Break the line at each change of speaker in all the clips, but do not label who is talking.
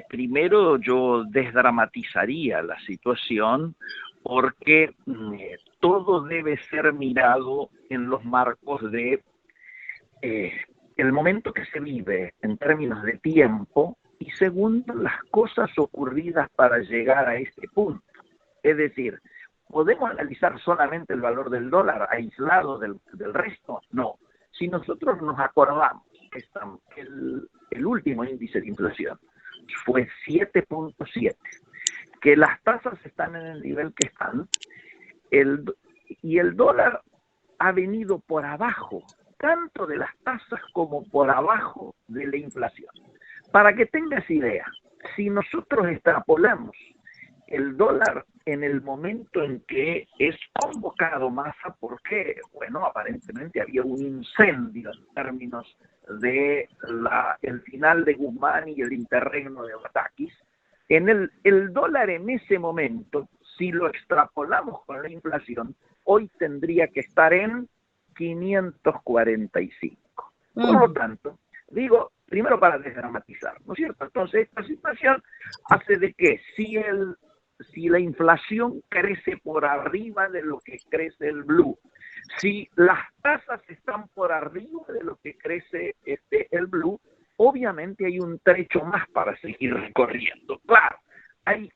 Primero yo desdramatizaría la situación porque todo debe ser mirado en los marcos de eh, el momento que se vive en términos de tiempo y segundo, las cosas ocurridas para llegar a este punto. Es decir, ¿podemos analizar solamente el valor del dólar aislado del resto? No. Si nosotros nos acordamos que el último índice de inflación fue 7.7, que las tasas están en el nivel que están, el, y el dólar ha venido por abajo, tanto de las tasas como por abajo de la inflación. Para que tengas idea, si nosotros extrapolamos el dólar en el momento en que es convocado Massa, porque, bueno, aparentemente había un incendio en términos de el final de Guzmán y el interregno de Batakis, el dólar en ese momento, si lo extrapolamos con la inflación, hoy tendría que estar en 545. Por lo tanto, digo, primero para desdramatizar, ¿no es cierto? Entonces, esta situación hace de que si la inflación crece por arriba de lo que crece el blue, si las tasas están por arriba de lo que crece el blue, obviamente hay un trecho más para seguir recorriendo. Claro,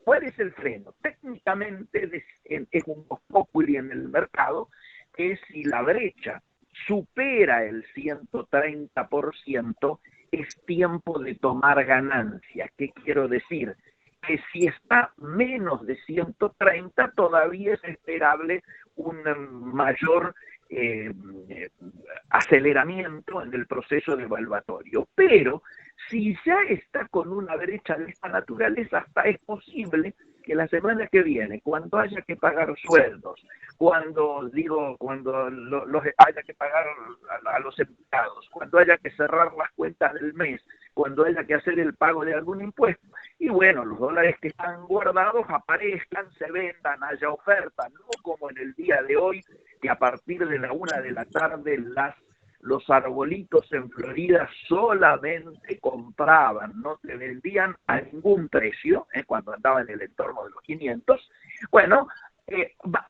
¿cuál es el freno? Técnicamente es un populi en el mercado, que si la brecha supera el 130%, es tiempo de tomar ganancia. ¿Qué quiero decir? Que si está menos de 130, todavía es esperable un mayor aceleramiento en el proceso devaluatorio. Pero si ya está con una brecha de esta naturaleza, hasta es posible que la semana que viene, cuando haya que pagar sueldos, cuando haya que pagar a los empleados, cuando haya que cerrar las cuentas del mes, cuando haya que hacer el pago de algún impuesto, y bueno, los dólares que están guardados aparezcan, se vendan, haya oferta, no como en el día de hoy, que a partir de la 1 de la tarde los arbolitos en Florida solamente compraban, no te vendían a ningún precio, cuando andaban en el entorno de los 500. Bueno,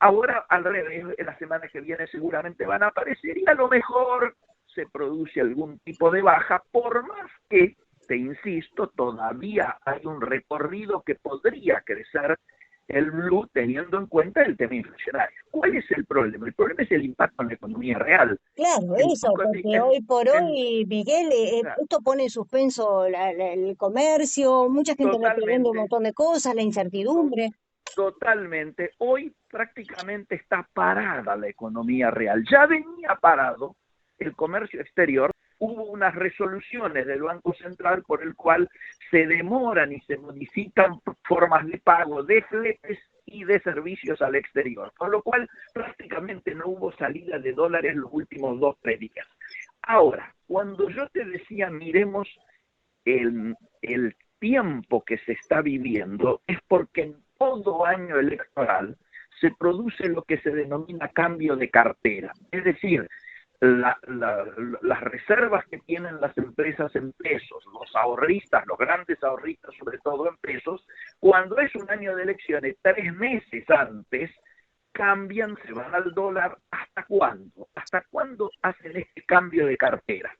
ahora al revés, la semana que viene seguramente van a aparecer y a lo mejor se produce algún tipo de baja, por más que, te insisto, todavía hay un recorrido que podría crecer el blue teniendo en cuenta el tema inflacionario. ¿Cuál es el problema? El problema es el impacto en la economía real.
Claro,
El
eso,
impacto
porque hoy por
en-
hoy, Miguel,
claro,
esto pone en suspenso el comercio, mucha gente le prevende un
totalmente,
montón de cosas, la
to-
incertidumbre.
totalmente. Hoy prácticamente está parada la economía real. Ya venía parado el comercio exterior. Hubo unas resoluciones del Banco Central por el cual se demoran y se modifican formas de pago de fletes y de servicios al exterior, con lo cual prácticamente no hubo salida de dólares los últimos 2 o 3 días. Ahora, cuando yo te decía miremos el tiempo que se está viviendo, es porque en todo año electoral se produce lo que se denomina cambio de cartera. Es decir, las reservas que tienen las empresas en pesos, los ahorristas, los grandes ahorristas sobre todo en pesos, cuando es un año de elecciones, 3 meses antes, cambian, se van al dólar. ¿Hasta cuándo? ¿Hasta cuándo hacen este cambio de cartera?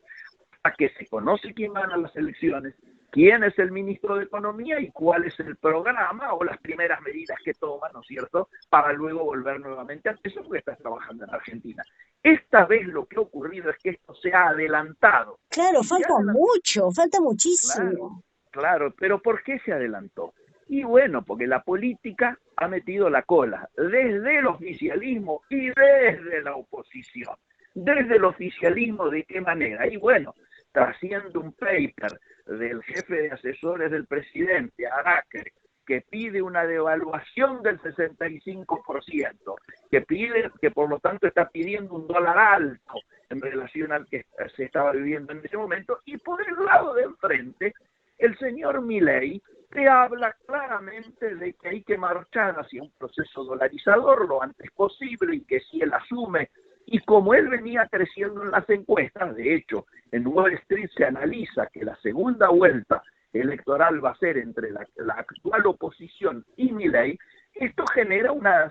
A que se conoce quién gana las elecciones, quién es el ministro de Economía y cuál es el programa o las primeras medidas que toma, ¿no es cierto?, para luego volver nuevamente a eso, porque estás trabajando en Argentina. Esta vez lo que ha ocurrido es que esto se ha adelantado.
Claro,
Y se ha adelantado,
falta
claro,
muchísimo.
claro, pero ¿por qué se adelantó? Y bueno, porque la política ha metido la cola desde el oficialismo y desde la oposición. Desde el oficialismo, ¿de qué manera? Y bueno, trasciende un paper del jefe de asesores del presidente, Araque, que pide una devaluación del 65%, que por lo tanto está pidiendo un dólar alto en relación al que se estaba viviendo en ese momento, y por el lado de enfrente, el señor Milei te habla claramente de que hay que marchar hacia un proceso dolarizador lo antes posible y que si él asume, y como él venía creciendo en las encuestas, de hecho, en Wall Street se analiza que la segunda vuelta electoral va a ser entre la actual oposición y Milei, esto genera una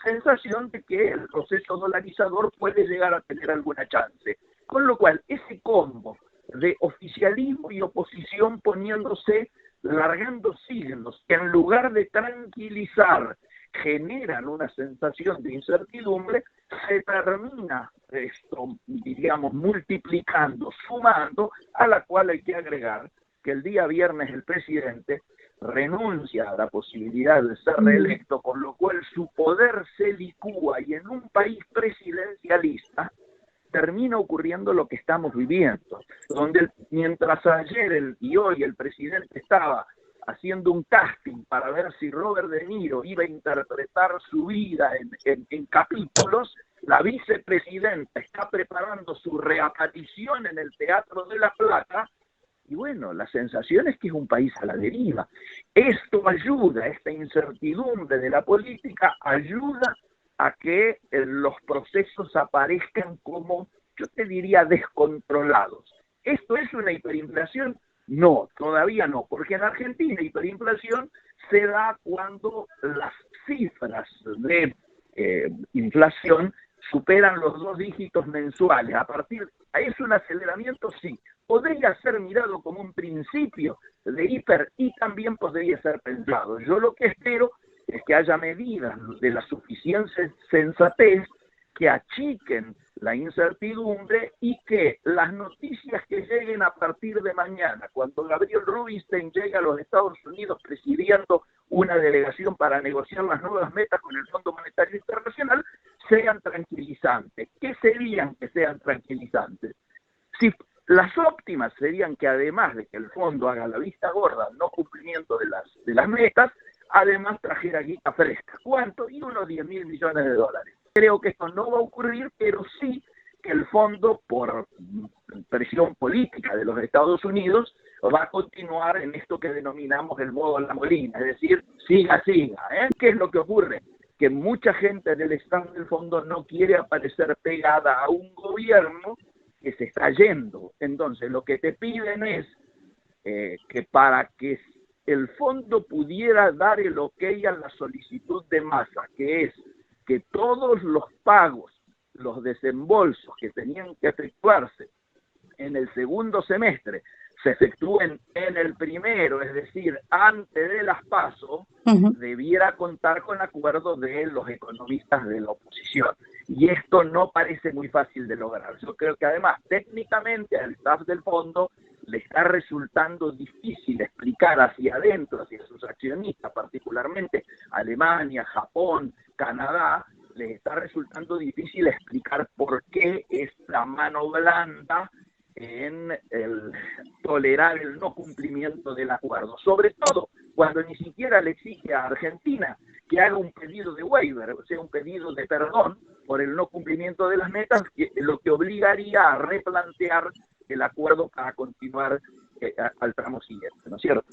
sensación de que el proceso dolarizador puede llegar a tener alguna chance. Con lo cual, ese combo de oficialismo y oposición poniéndose, largando signos, que en lugar de tranquilizar, generan una sensación de incertidumbre, se termina esto, diríamos, multiplicando, sumando, a la cual hay que agregar que el día viernes el presidente renuncia a la posibilidad de ser reelecto, con lo cual su poder se licúa y en un país presidencialista termina ocurriendo lo que estamos viviendo, donde mientras ayer y hoy el presidente estaba haciendo un casting para ver si Robert De Niro iba a interpretar su vida en capítulos, la vicepresidenta está preparando su reaparición en el Teatro de la Plata, y bueno, la sensación es que es un país a la deriva. Esto ayuda, esta incertidumbre de la política ayuda a que los procesos aparezcan como, yo te diría, descontrolados. ¿Esto es una hiperinflación? No, todavía no, porque en Argentina hiperinflación se da cuando las cifras de inflación superan los 2 dígitos mensuales. ¿Es un aceleramiento? Sí. Podría ser mirado como un principio de hiper y también podría ser pensado. Yo lo que espero es que haya medidas de la suficiente sensatez que achiquen la incertidumbre y que las noticias que lleguen a partir de mañana, cuando Gabriel Rubinstein llegue a los Estados Unidos presidiendo una delegación para negociar las nuevas metas con el Fondo Monetario Internacional, sean tranquilizantes. ¿Qué serían que sean tranquilizantes? Si las óptimas serían que además de que el fondo haga la vista gorda al no cumplimiento de las metas, además trajera guita fresca. ¿Cuánto? Y unos 10.000 millones de dólares. Creo que esto no va a ocurrir, pero sí que el fondo, por presión política de los Estados Unidos, va a continuar en esto que denominamos el modo La Molina, es decir, siga. ¿Qué es lo que ocurre? Que mucha gente del staff del fondo no quiere aparecer pegada a un gobierno que se está yendo. Entonces, lo que te piden es que para que el fondo pudiera dar el ok a la solicitud de Massa, que es que todos los pagos, los desembolsos que tenían que efectuarse en el segundo semestre, se efectúen en el primero, es decir, antes de las PASO, debiera contar con acuerdo de los economistas de la oposición. Y esto no parece muy fácil de lograr. Yo creo que además, técnicamente, al staff del fondo le está resultando difícil explicar hacia adentro, hacia sus accionistas, particularmente Alemania, Japón, Canadá, les está resultando difícil explicar por qué esta mano blanda en el tolerar el no cumplimiento del acuerdo, sobre todo cuando ni siquiera le exige a Argentina que haga un pedido de waiver, o sea, un pedido de perdón por el no cumplimiento de las metas, lo que obligaría a replantear el acuerdo para continuar al tramo siguiente, ¿no es cierto?